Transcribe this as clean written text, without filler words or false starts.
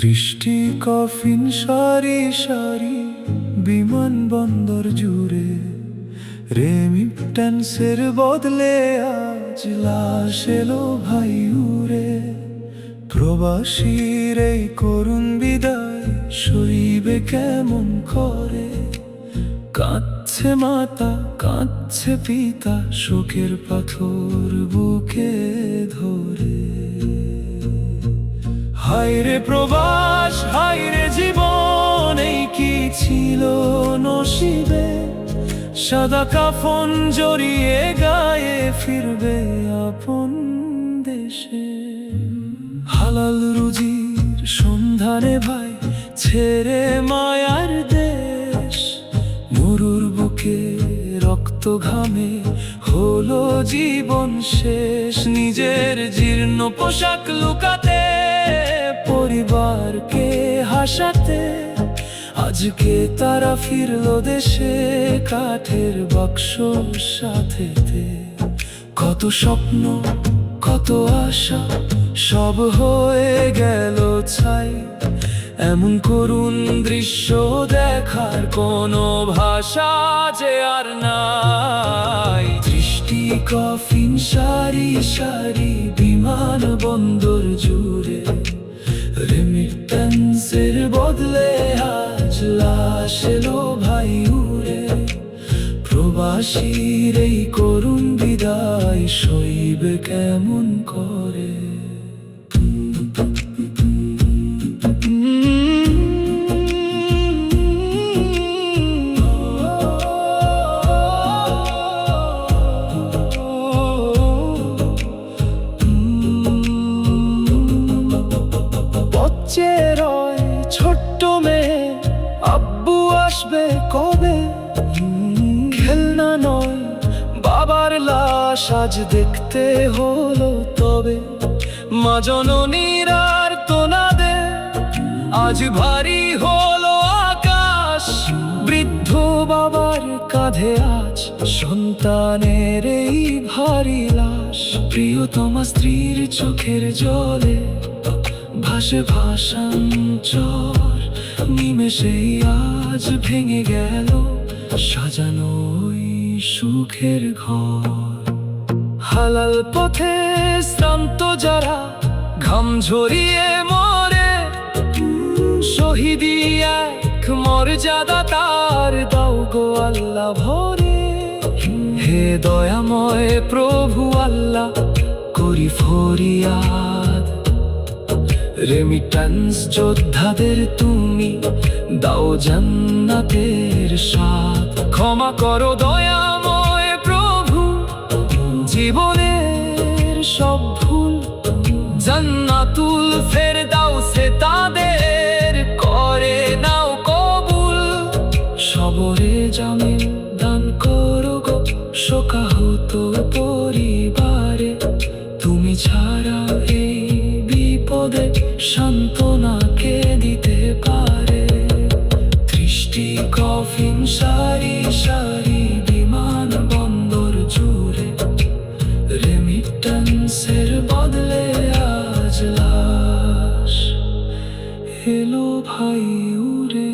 দৃষ্টি কফিন সারি সারি বিমানবন্দর জুড়ে রেমিটেন্সের বদলে আজ লাশ এলো ভাই উড়ে। প্রবাসীর এই করুণ বিদায় সইবে কেমন করে, কাঁদছে মাতা কাঁদছে পিতা শোকের পাথর বুকে ধরে। হায়রে প্রবাস হায়রে জীবন, এই কি ছিল নসিবে, সাদা কাফন জড়িয়ে গায়ে ফিরবে আপন দেশে। হালাল রুজির সন্ধানে ভাই ছেড়ে মায়ার দেশ, মরুর বুকে রক্ত ঘামে হলো জীবন শেষ। নিজের জীর্ণ পোশাক লুকাতে পরিবারকে হাসাতে আজকে তারা ফিরলো দেশে কাঠের বাক্স সাথে। কত স্বপ্ন কত আশা সব হয়ে গেল ছাই, এমন করুণ দৃশ্য দেখার কোনো ভাষা যে আর নাই। দৃষ্টি কফিন সারি সারি বিমান বন্দর জুড়ে, রেমিটেন্সের বদলে আজ লাশ এলো ভাই উড়ে। প্রবাসীর এই করুণ বিদায় সইবে কেমন করে। ছোট্ট মেয়ে আব্বু আসবে কবে, খেলনা নয় বাবার লাশ আজ দেখতে হলো তবে। মা জননীর আর তোনাদে আজ ভারী হলো আকাশ, বৃদ্ধ বাবার কাঁধে আজ সন্তানের এই ভারী লাশ। প্রিয়তমা স্ত্রীর চোখের জলে ভাসে ভাষাঞ্চর, নিমেষেই আজ ভেঙে গেল সাজানো ওই সুখের ঘর। হালাল পথে শ্রান্ত যারা ঘাম ঝরিয়ে মরে, শহীদি এক মর্যাদা তার দাও গো আল্লাহ ভরে। হে দয়াময় প্রভু আল্লাহ করি ফরিয়াদ, রেমিটেন্স যোদ্ধাদের তুমি দাও জান্নাতের স্বাদ। ক্ষমা করো দয়াময় প্রভু জীবনের সব ভুল, জান্নাতুল ফেরদাউসে তাদের করে নাও কবুল। সবরে জামিল দান করো গো শোকাহত পরিবারে, তুমি ছাড়া এই বিপদে সান্ত্বনা কে দিতে পারে। দৃষ্টি কফিন সারি সারি বিমান বন্দর জুড়ে, রেমিটেন্সের বদলে আজ লাশ এলো ভাই উড়ে।